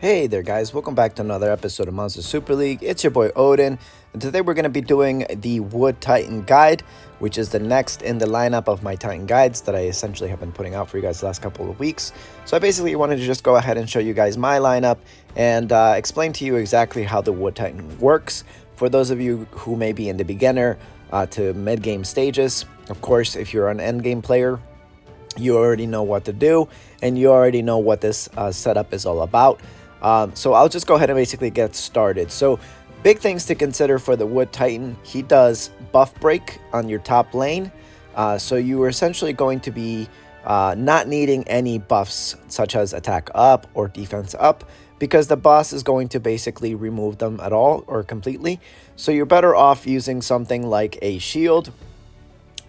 Hey there guys, welcome back to another episode of Monster Super League. It's your boy Odin, and today we're going to be doing the Wood Titan guide, which is the next in the lineup of my Titan guides that I essentially have been putting out for you guys the last couple of weeks. So I basically wanted to just go ahead and show you guys my lineup and explain to you exactly how the Wood Titan works. For those of you who may be in the beginner to mid-game stages, of course, if you're an end-game player, you already know what to do, and you already know what this setup is all about. So I'll just go ahead and basically get started. So big things to consider for the Wood Titan. He does buff break on your top lane. So you are essentially going to be not needing any buffs such as attack up or defense up, because the boss is going to basically remove them at all or completely. So you're better off using something like a shield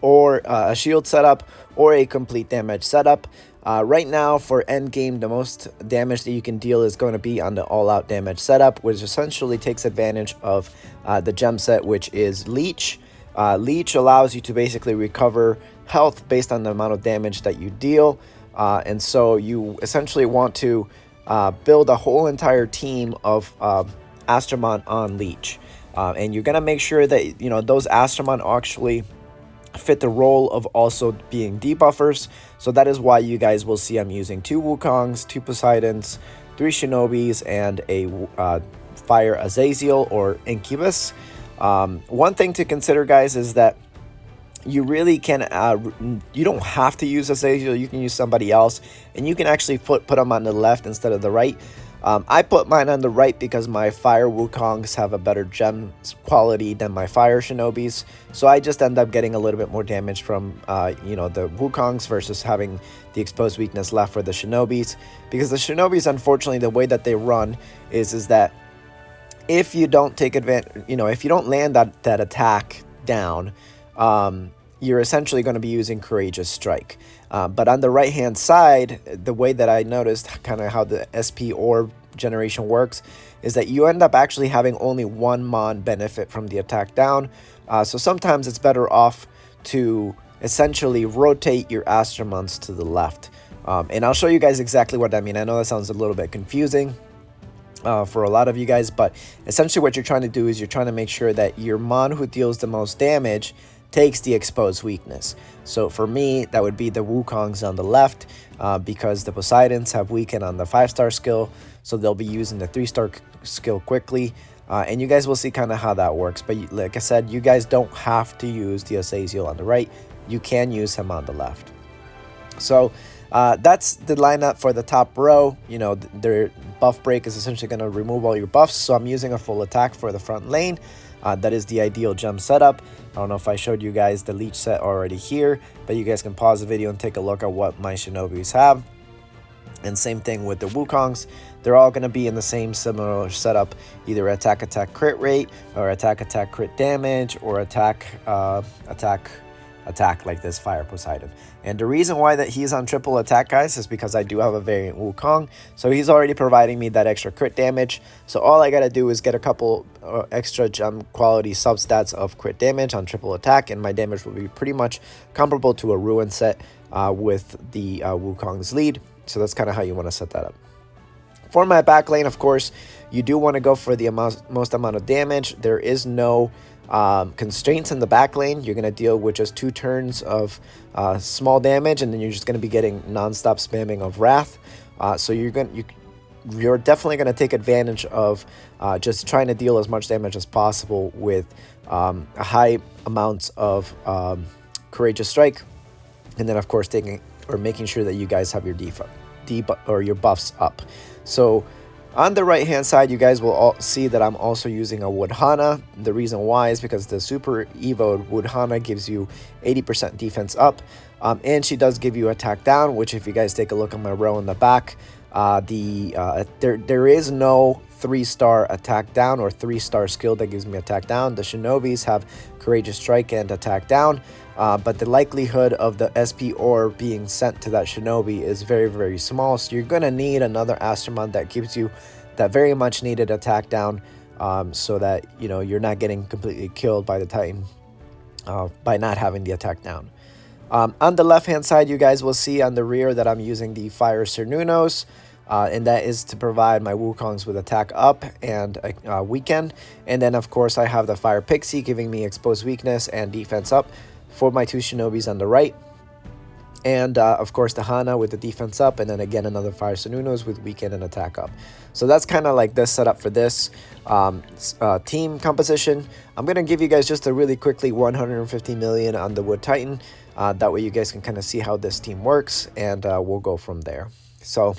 or a shield setup or a complete damage setup. Right now for end game, the most damage that you can deal is going to be on the all-out damage setup, which essentially takes advantage of the gem set, which is Leaghe. Leaghe allows you to basically recover health based on the amount of damage that you deal, and so you essentially want to build a whole entire team of Astromon on Leaghe, and you're going to make sure that those Astromon actually fit the role of also being debuffers. So that is why you guys will see I'm using 2 Wukongs, 2 Poseidons, 3 Shinobis, and a Fire Azazel or Incubus. One thing to consider, guys, is that you really can you don't have to use Azazel. You can use somebody else, and you can actually put them on the left instead of the right. I put mine on the right because my Fire Wukongs have a better gem quality than my Fire Shinobis, so I just end up getting a little bit more damage from the Wukongs versus having the exposed weakness left for the Shinobis, because the Shinobis, unfortunately, the way that they run is that if you don't take advantage, if you don't land that attack down, you're essentially going to be using Courageous Strike. But on the right hand side, the way that I noticed kind of how the SP orb generation works is that you end up actually having only 1 mon benefit from the attack down. So sometimes it's better off to essentially rotate your Astromons to the left. And I'll show you guys exactly what I mean. I know that sounds a little bit confusing for a lot of you guys, but essentially what you're trying to do is you're trying to make sure that your mon who deals the most damage takes the exposed weakness. So for me, that would be the Wukongs on the left, because the Poseidons have weaken on the 5-star skill, so they'll be using the 3-star skill quickly, and you guys will see kind of how that works. But like I said, you guys don't have to use the Azazel on the right. You can use him on the left. So that's the lineup for the top row. Their buff break is essentially going to remove all your buffs, so I'm using a full attack for the front lane. That is the ideal gem setup. I don't know if I showed you guys the Leaghe set already here, but you guys can pause the video and take a look at what my Shinobis have. And same thing with the Wukongs. They're all going to be in the same similar setup, either attack crit rate, or attack crit damage, or attack like this Fire Poseidon. And the reason why that he's on triple attack, guys, is because I do have a variant Wukong, so he's already providing me that extra crit damage. So all I gotta do is get a couple extra gem quality substats of crit damage on triple attack, and my damage will be pretty much comparable to a Ruin set with the Wukong's lead. So that's kind of how you want to set that up. For my back lane, of course, you do want to go for the most amount of damage. There is no constraints in the back lane. You're going to deal with just 2 turns of small damage, and then you're just going to be getting non-stop spamming of Wrath. So you're definitely going to take advantage of just trying to deal as much damage as possible with high amounts of Courageous Strike, and then of course making sure that you guys have your buffs up. So on the right hand side, you guys will all see that I'm also using a Wood Hana. The reason why is because the Super Evo Wood Hana gives you 80% defense up, and she does give you attack down, which if you guys take a look at my row in the back, there is no 3-star attack down or 3-star skill that gives me attack down. The Shinobis have Courageous Strike and attack down, but the likelihood of the SP orb being sent to that Shinobi is very, very small. So you're going to need another Astromon that gives you that very much needed attack down, so that you're not getting completely killed by the Titan by not having the attack down. On the left hand side, you guys will see on the rear that I'm using the Fire Cernunos. and that is to provide my Wukongs with attack up and weaken. And then, of course, I have the Fire Pixie giving me exposed weakness and defense up for my 2 Shinobis on the right. And, of course, the Hana with the defense up, and then again another Fire Sununos with weaken and attack up. So that's kind of like this setup for this team composition. I'm going to give you guys just a really quickly 150 million on the Wood Titan. That way you guys can kind of see how this team works, and we'll go from there. So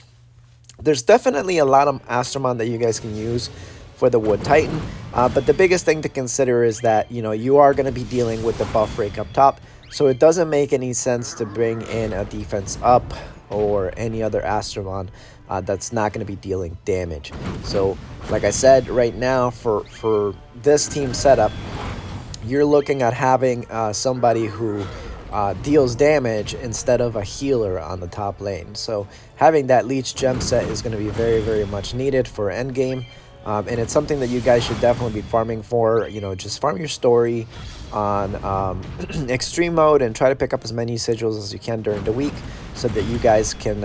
there's definitely a lot of Astromon that you guys can use for the Wood Titan. But the biggest thing to consider is that, you are going to be dealing with the buff rake up top. So it doesn't make any sense to bring in a defense up or any other Astromon that's not going to be dealing damage. So like I said, right now for this team setup, you're looking at having somebody who deals damage instead of a healer on the top lane. So having that Leech gem set is going to be very, very much needed for endgame. And it's something that you guys should definitely be farming for. Just farm your story on extreme mode and try to pick up as many sigils as you can during the week so that you guys can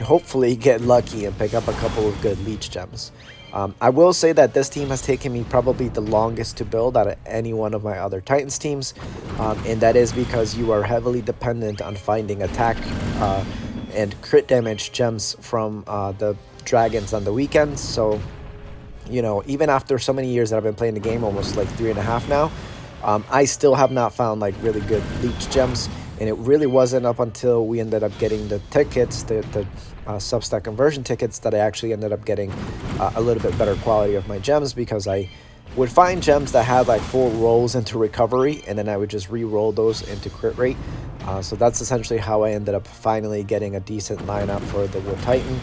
hopefully get lucky and pick up a couple of good Leech gems. I will say that this team has taken me probably the longest to build out of any one of my other Titans teams, and that is because you are heavily dependent on finding attack and crit damage gems from the dragons on the weekends. So even after so many years that I've been playing the game, almost like 3.5 now, I still have not found like really good Leech gems. And it really wasn't up until we ended up getting the tickets, the Substack conversion tickets, that I actually ended up getting a little bit better quality of my gems, because I would find gems that had like full rolls into recovery, and then I would just re-roll those into crit rate. So that's essentially how I ended up finally getting a decent lineup for the Wood Titan.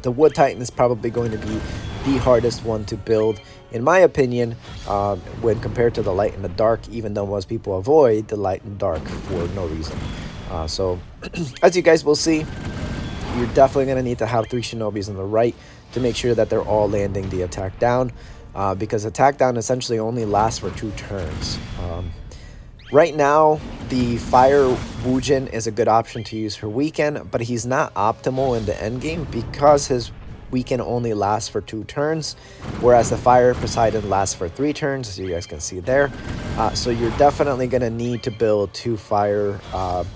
The Wood Titan is probably going to be the hardest one to build, in my opinion, when compared to the Light and the Dark, even though most people avoid the Light and Dark for no reason. So, as you guys will see, you're definitely going to need to have 3 Shinobis on the right to make sure that they're all landing the attack down, because attack down essentially only lasts for 2 turns. Right now, the Fire Wujin is a good option to use for weekend, but he's not optimal in the end game because his weekend only lasts for 2 turns, whereas the Fire Poseidon lasts for 3 turns, as you guys can see there. So you're definitely going to need to build 2 Fire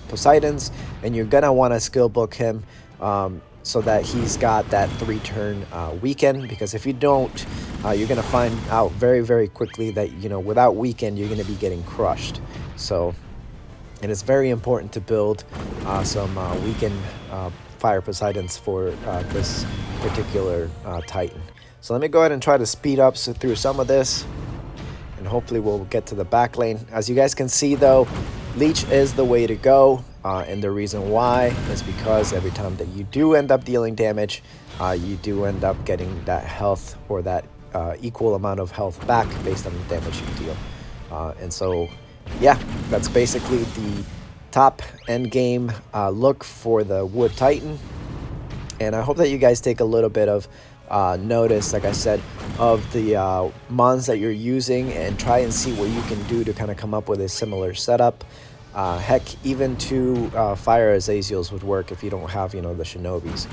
Poseidons, and you're going to want to skill book him so that he's got that 3-turn weekend, because if you don't, you're going to find out very, very quickly that, without weekend, you're going to be getting crushed. So it is very important to build some weekend Fire Poseidons for this particular Titan. So let me go ahead and try to speed up through some of this, and hopefully we'll get to the back lane. As you guys can see though, Leech is the way to go, and the reason why is because every time that you do end up dealing damage, you do end up getting that health, or that equal amount of health back based on the damage you deal. And so yeah, that's basically the top end game look for the Wood Titan. And I hope that you guys take a little bit of notice, like I said, of the mons that you're using, and try and see what you can do to kind of come up with a similar setup. Heck, even 2 Fire Azaziels would work if you don't have, the Shinobis.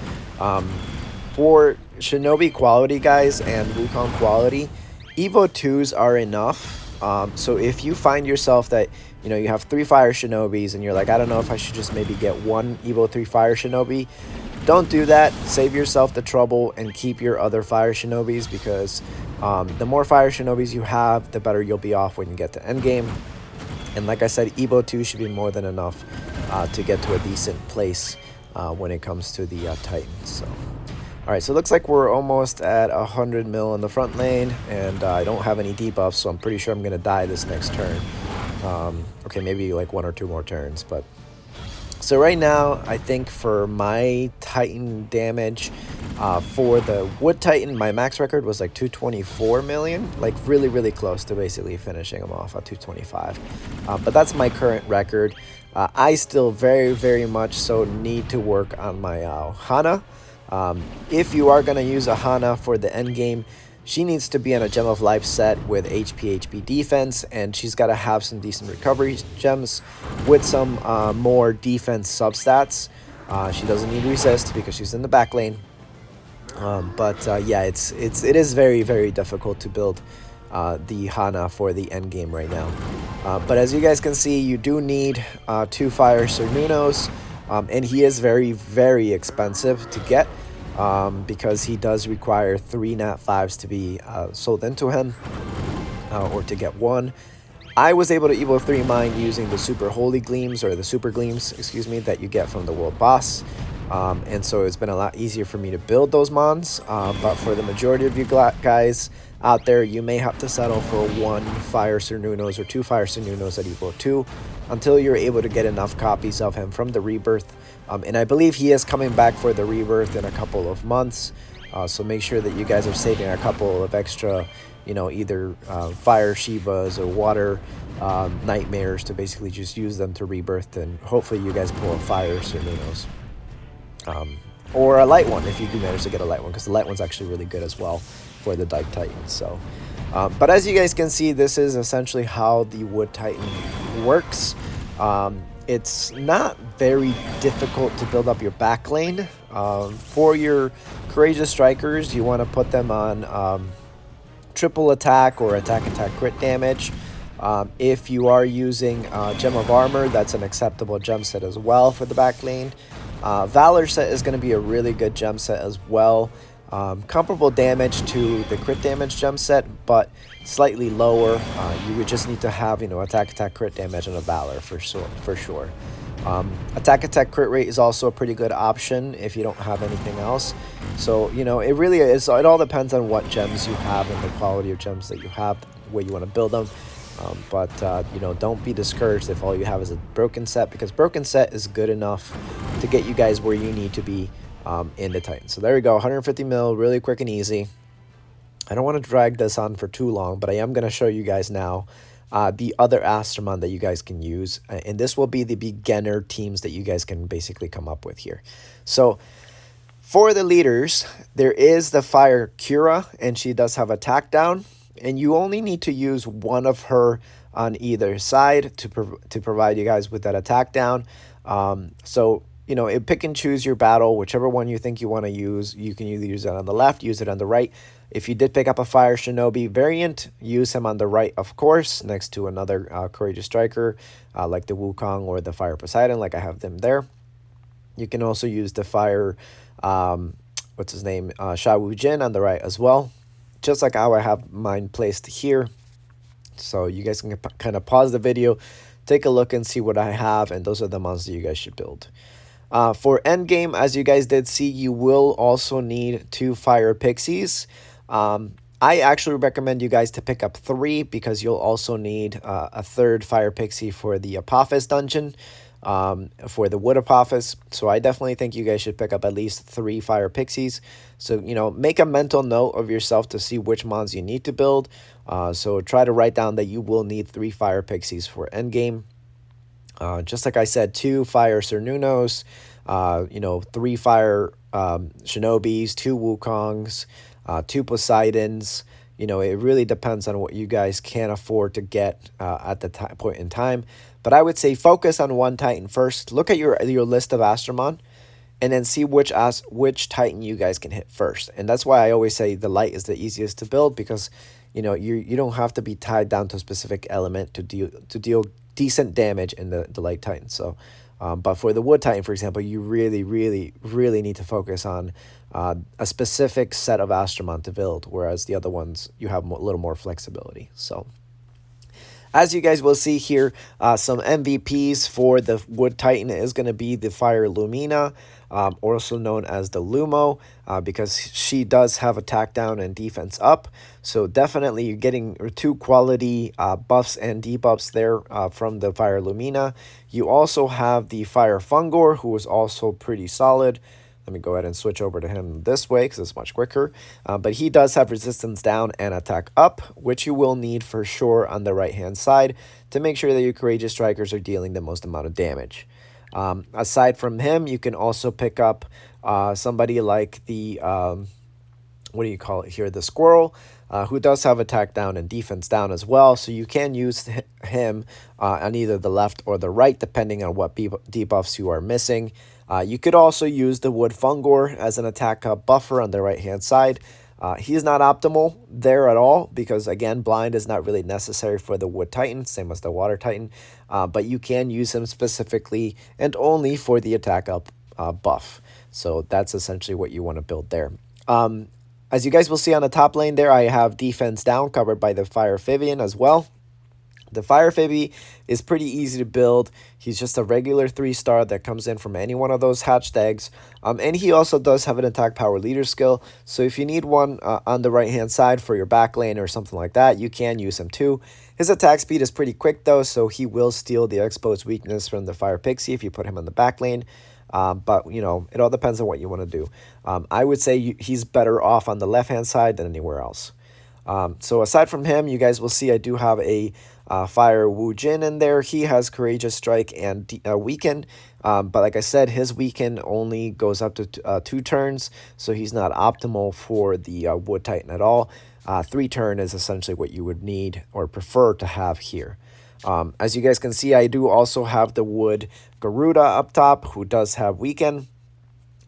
For Shinobi quality, guys, and Wukong quality, Evo 2s are enough. So if you find yourself that, you have 3 Fire Shinobis and you're like, I don't know if I should just maybe get 1 Evo 3 Fire Shinobi, don't do that. Save yourself the trouble and keep your other Fire Shinobis, because the more Fire Shinobis you have, the better you'll be off when you get to endgame. And like I said, Evo 2 should be more than enough to get to a decent place when it comes to the Titans. So, alright, so it looks like we're almost at 100 mil in the front lane, and I don't have any debuffs, so I'm pretty sure I'm going to die this next turn. Okay, maybe like 1 or 2 more turns, but... So right now, I think for my Titan damage, for the Wood Titan, my max record was like 224 million, like really, really close to basically finishing him off at 225. But that's my current record. I still very, very much so need to work on my Hana. If you are going to use a Hana for the end game, she needs to be on a Gem of Life set with HP defense, and she's got to have some decent recovery gems with some more defense substats. She doesn't need resist because she's in the back lane. Yeah, it is very, very difficult to build the Hana for the end game right now. But as you guys can see, you do need 2 Fire Cernunos, and he is very, very expensive to get because he does require 3 Nat 5s to be sold into him, or to get 1. I was able to Evo 3 mine using the Super Holy Gleams, or the Super Gleams, excuse me, that you get from the World Boss. And so it's been a lot easier for me to build those mons. But for the majority of you guys out there, you may have to settle for 1 Fire Cernunos or 2 Fire Cernunos at Evo 2 until you're able to get enough copies of him from the Rebirth. And I believe he is coming back for the Rebirth in a couple of months. So make sure that you guys are saving a couple of extra, you know, either fire Shivas or water nightmares to basically just use them to rebirth, and hopefully you guys pull a fire Cernunos. Or a light one if you do manage to get a light one, because the light one's actually really good as well for the Dark Titans. So, but as you guys can see, this is essentially how the Wood Titan works. It's not very difficult to build up your back lane. For your Courageous Strikers, you want to put them on triple attack or attack crit damage. If you are using Gem of Armor, that's an acceptable gem set as well for the back lane. Valor set is going to be a really good gem set as well. Comparable damage to the crit damage gem set, but slightly lower. You would just need to have, you know, attack crit damage and a Valor for sure. Attack crit rate is also a pretty good option if you don't have anything else. So, you know, it really is, it all depends on what gems you have and the quality of gems that you have, where you want to build them. You know, don't be discouraged if all you have is a broken set, because broken set is good enough to get you guys where you need to be in the Titan. So there we go, 150 mil, really quick and easy. I don't want to drag this on for too long, but I am going to show you guys now the other Astromon that you guys can use. And this will be the beginner teams that you guys can basically come up with here. So for the leaders, there is the Fire Cura, and she does have attack down. And you only need to use one of her on either side to provide you guys with that attack down. So, you know, pick and choose your battle, whichever one you think you want to use. You can either use it on the left, use it on the right. If you did pick up a Fire Shinobi variant, use him on the right, of course, next to another Courageous Striker, like the Wukong or the Fire Poseidon, like I have them there. You can also use the Fire, what's his name, Sha Wu Jin on the right as well, just like how I have mine placed here. So you guys can kind of pause the video, take a look and see what I have, and those are the monsters you guys should build. For endgame, as you guys did see, you will also need 2 Fire Pixies. I actually recommend you guys to pick up 3, because you'll also need a 3rd Fire Pixie for the Apophis dungeon, for the Wood Apophis. So I definitely think you guys should pick up at least 3 Fire Pixies. So, you know, make a mental note of yourself to see which mons you need to build. So try to write down that you will need 3 Fire Pixies for endgame. Just like I said, 2 Fire Cernunos, you know, 3 Fire Shinobis, 2 Wukongs, 2 Poseidons. You know, it really depends on what you guys can afford to get at the point in time. But I would say focus on one Titan first. Look at your list of Astromon, and then see which Titan you guys can hit first. And that's why I always say the light is the easiest to build, because, you know, you don't have to be tied down to a specific element to deal decent damage in the light Titan. So, but for the Wood Titan, for example, you really need to focus on a specific set of Astromon to build, whereas the other ones you have a little more flexibility. So, as you guys will see here, some MVPs for the Wood Titan is going to be the Fire Lumina, also known as the Lumo, because she does have attack down and defense up. So definitely you're getting 2 quality buffs and debuffs there from the Fire Lumina. You also have the Fire Fungor, who is also pretty solid. Let me go ahead and switch over to him this way because it's much quicker. But he does have resistance down and attack up, which you will need for sure on the right-hand side to make sure that your Courageous Strikers are dealing the most amount of damage. Aside from him, you can also pick up somebody like the, what do you call it here, the Squirrel, who does have attack down and defense down as well. So you can use him on either the left or the right, depending on what debuffs you are missing. You could also use the Wood Fungor as an attack buffer on the right hand side. He's not optimal there at all because, again, blind is not really necessary for the Wood Titan, same as the Water Titan. But you can use him specifically and only for the attack up buff. So that's essentially what you want to build there. As you guys will see on the top lane there, I have defense down covered by the Fire Amphibian as well. The Fire Phoebe is pretty easy to build. He's just a regular 3-star that comes in from any one of those hatched eggs. And he also does have an attack power leader skill. So if you need one on the right hand side for your back lane or something like that, you can use him too. His attack speed is pretty quick though, so he will steal the exposed weakness from the Fire Pixie if you put him on the back lane. But, you know, it all depends on what you want to do. I would say he's better off on the left hand side than anywhere else. So aside from him, you guys will see I do have a Fire Wu Jin in there. He has Courageous Strike and Weaken. But like I said, his Weaken only goes up to 2 turns, so he's not optimal for the Wood Titan at all. 3 turn is essentially what you would need or prefer to have here. As you guys can see, I do also have the Wood Garuda up top, who does have Weaken.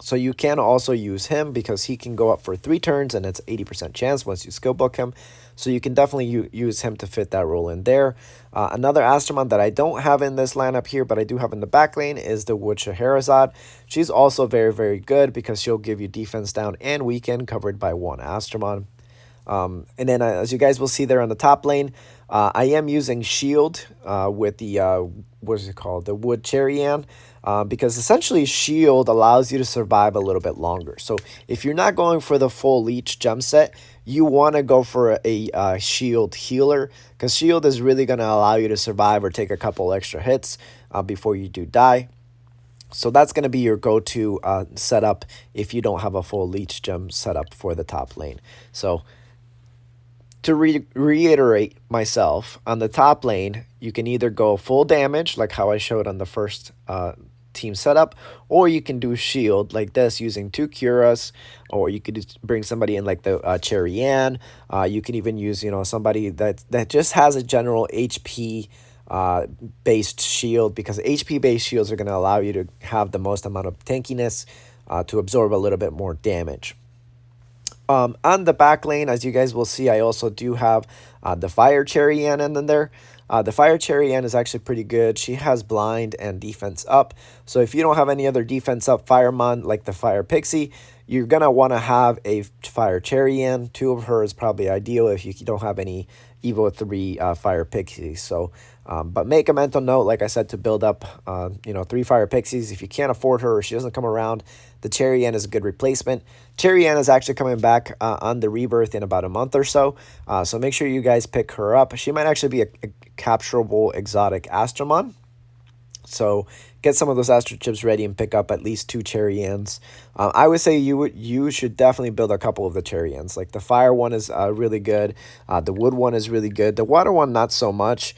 So you can also use him because he can go up for 3 turns and it's 80% chance once you skill book him. So you can definitely use him to fit that role in there. Another Astromon that I don't have in this lineup here, but I do have in the back lane is the Wood Scheherazade. She's also very, very good because she'll give you defense down and weaken covered by 1 Astromon. And then as you guys will see there on the top lane, I am using Shield with the, what is it called? The Wood Cherian. Because essentially Shield allows you to survive a little bit longer. So if you're not going for the full Leech gem set, you want to go for a Shield healer, because Shield is really going to allow you to survive or take a couple extra hits before you do die. So that's going to be your go-to setup if you don't have a full Leech gem setup for the top lane. So to reiterate myself, on the top lane, you can either go full damage, like how I showed on the first team setup, or you can do shield like this using 2 Curas, or you could just bring somebody in like the Cherian. You can even use, you know, somebody that just has a general HP based shield, because HP based shields are going to allow you to have the most amount of tankiness to absorb a little bit more damage. On the back lane, as you guys will see, I also do have the Fire Cherian in there. The Fire Cherian is actually pretty good. She has blind and defense up. So if you don't have any other defense up Firemon like the Fire Pixie, you're going to want to have a Fire Cherian. 2 of her is probably ideal if you don't have any Evo 3 Fire Pixies. So, but make a mental note, like I said, to build up, you know, 3 Fire Pixies. If you can't afford her or she doesn't come around, the Cherian is a good replacement. Cherian is actually coming back on the rebirth in about a month or so. So make sure you guys pick her up. She might actually be a capturable exotic Astromon. So get some of those Astro Chips ready and pick up at least 2 Cherians. I would say you should definitely build a couple of the Cherians. Like the Fire one is really good. The Wood one is really good. The Water one not so much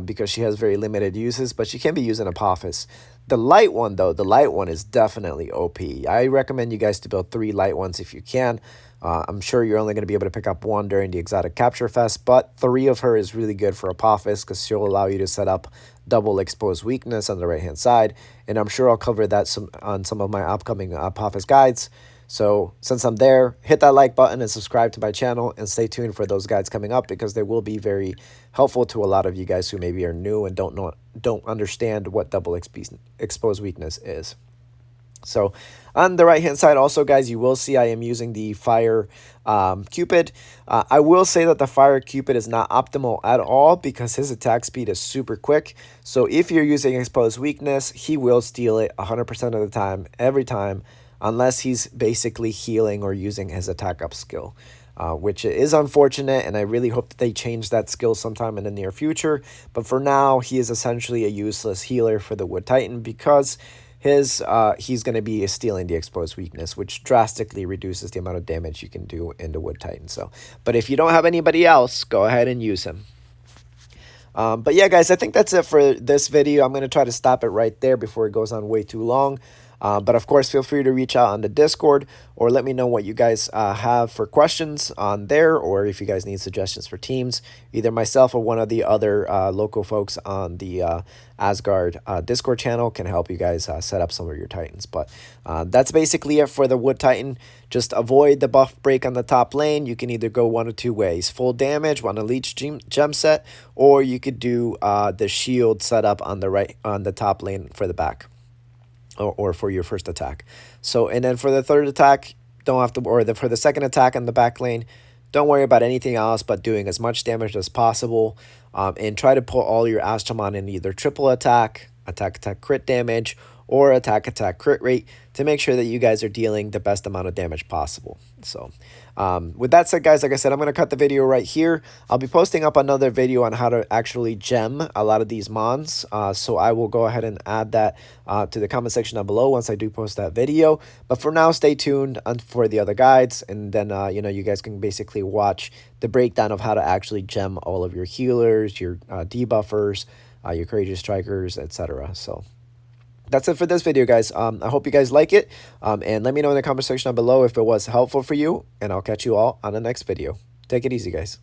because she has very limited uses, but she can be used in Apophis. The Light one, though, the Light one is definitely OP. I recommend you guys to build 3 Light ones if you can. I'm sure you're only going to be able to pick up 1 during the Exotic Capture Fest, but 3 of her is really good for Apophis because she'll allow you to set up double exposed weakness on the right-hand side, and I'm sure I'll cover that on some of my upcoming Apophis guides. So since I'm there, hit that like button and subscribe to my channel, and stay tuned for those guides coming up because they will be very helpful to a lot of you guys who maybe are new and don't understand what double exposed weakness is. So on the right hand side also, guys, you will see I am using the Fire Cupid. I will say that the Fire Cupid is not optimal at all because his attack speed is super quick. So if you're using exposed weakness, he will steal it 100% of the time, every time, unless he's basically healing or using his attack up skill. Which is unfortunate, and I really hope that they change that skill sometime in the near future. But for now, he is essentially a useless healer for the Wood Titan because he's going to be stealing the exposed weakness, which drastically reduces the amount of damage you can do in the Wood Titan. So, but if you don't have anybody else, go ahead and use him. But yeah, guys, I think that's it for this video. I'm going to try to stop it right there before it goes on way too long. But of course, feel free to reach out on the Discord or let me know what you guys have for questions on there, or if you guys need suggestions for teams. Either myself or one of the other local folks on the Asgard Discord channel can help you guys set up some of your Titans. But that's basically it for the Wood Titan. Just avoid the buff break on the top lane. You can either go one of two ways: full damage on a leech gem set, or you could do the shield setup on the top lane for the back, or for your first attack. So, and then for the third attack, don't have to, or for the second attack on the back lane, don't worry about anything else but doing as much damage as possible, and try to put all your Astromon in either triple attack, attack crit damage, or attack crit rate to make sure that you guys are dealing the best amount of damage possible. So with that said, guys, like I said, I'm going to cut the video right here. I'll be posting up another video on how to actually gem a lot of these mons. So I will go ahead and add that to the comment section down below once I do post that video. But for now, stay tuned for the other guides. And then, you know, you guys can basically watch the breakdown of how to actually gem all of your healers, your debuffers, your courageous strikers, etc. So that's it for this video, guys. I hope you guys like it, and let me know in the comment section down below if it was helpful for you, and I'll catch you all on the next video. Take it easy, guys.